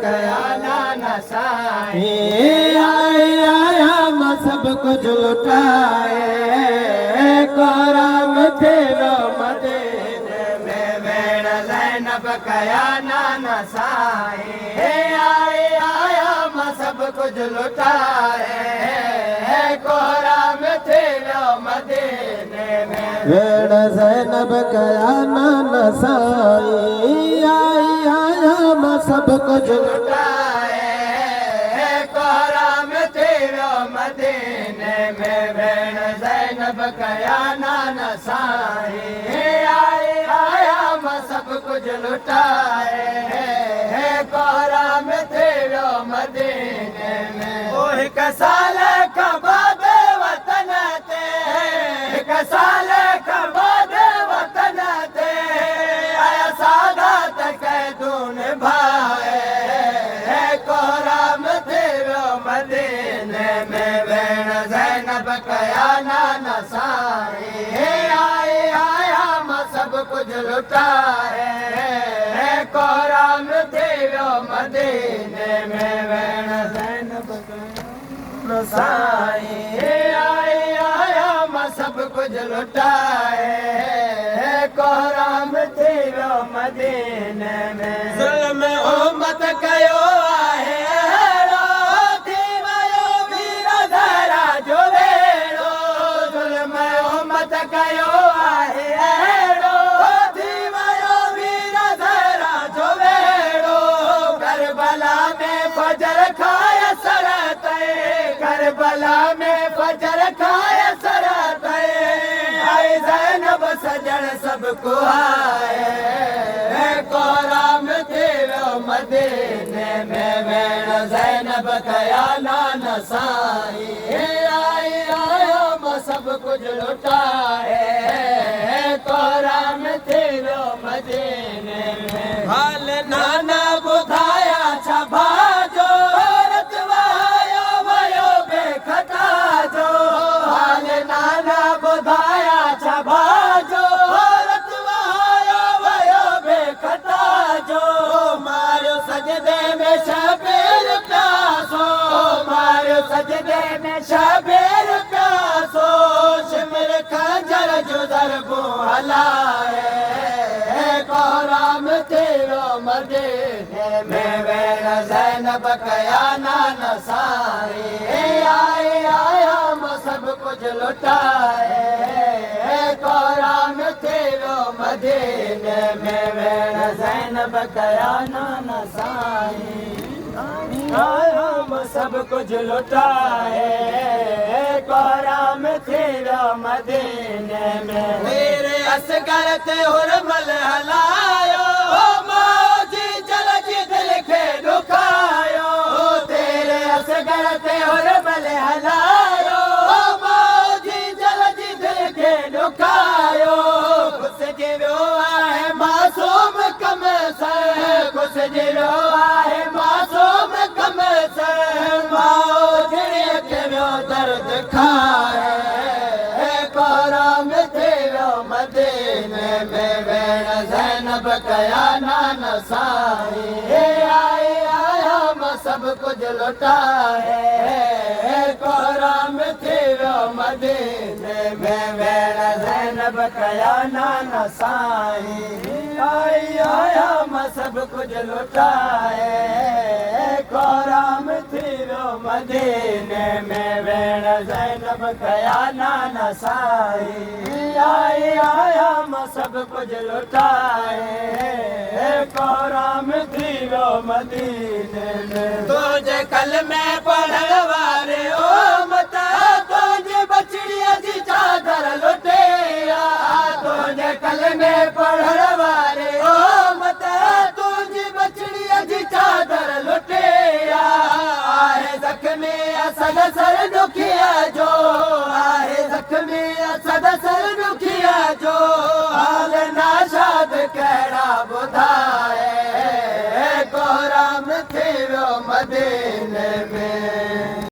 कया नाना साईं। आया मां सब कुछ लुटाए कोराम तेरो मदीने में भेण ज़ैनब कया नाना साईं। आया मां सब कुछ लुटाए कोराम तेरो मदीने में भेण ज़ैनब कया नाना साईं। आया मां सब कुछ लुटाए कोराम तेरो मदीने में भेण ज़ैनब कया नाना साईं। आया मां सब कुछ लुटाए कोराम तेरो मदीने में। ओ हिक साल खां बाद वतन ते हिक साल खां बाद वतन ते आया सादात कैदून भाए कोराम तेरो मदीने में भेण ज़ैनब कया नाना साईं। आया मां सब कुछ लुटाए कोराम तेरो मदीने में भेण ज़ैनब कया साईं। आया मां सब कुछ लुटाए कोराम तेरो मदीने में। ज़ुल्म उम्मत कयो आहे अहिड़ो थी वियो वीर ज़हरा जो वेड़ो। ज़ुल्म उम्मत कयो आहे अहिड़ो थी वियो वीर ज़हरा जो वेड़ो। करबला में फजर खाए सर ते करबला में फजर खाए सर ते आई ज़ैनब सजण सबको आए कोराम तेरो मदीने में भेण ज़ैनब कया नाना साईं। आया मां सब कुछ लुटाए कोराम तेरो मदीने में। हाल नाना ॿुधाया छा भाजो रतवायो वयो बेखटा जो। हाल नाना ॿुधाया छा भाजो रतवायो वयो बेखटा जो। मारियो सजदे में शबीर प्यासो मारियो सजदे में शबीर प्यासो। शिमर खंजर जो ज़रबो हलाए कोराम तेरो मदीने में भेण ज़ैनब कया नाना साईं। आया मां सब कुछ लुटाए कोराम तेरो मदीने में भेण ज़ैनब कया नाना साईं। आया मां सब कुछ लुटाए कोराम तेरो मदीने में। तेरे असगर ते हुरमल हलायो मौजी जल जी दिल खे दुखायो। तेरे असगर ते हुरमल हलायो मौजी जल जी दिल खे दुखायो। खुसजी वियो आहे मासूम कम सां खुसजी वियो आहे मासूम कम सां। मौजड़ीअ खे वियो दर्द खाए कोराम तेरो मदीने में भेण ज़ैनब कया नाना साईं। आया मां सब कुछ लुटाए कोराम तेरो मदीने में भेण ज़ैनब कया नाना साईं। आया मां सब कुछ लुटाए कोराम तेरो मदीने में भेण ज़ैनब कया नाना साईं। आया मां सब कुछ लुटाए कोराम तेरो मदीने में। तुझे कल में पढ़ण वारे ओ मता तुझे बचड़िया जी चादर लुटेया। तुझे कल में पढ़ण वारे ओ मता तुझे बचड़िया जी चादर लुटेया। आहे ज़ख्मी असल सर दुखिया जो आहे ज़ख्मी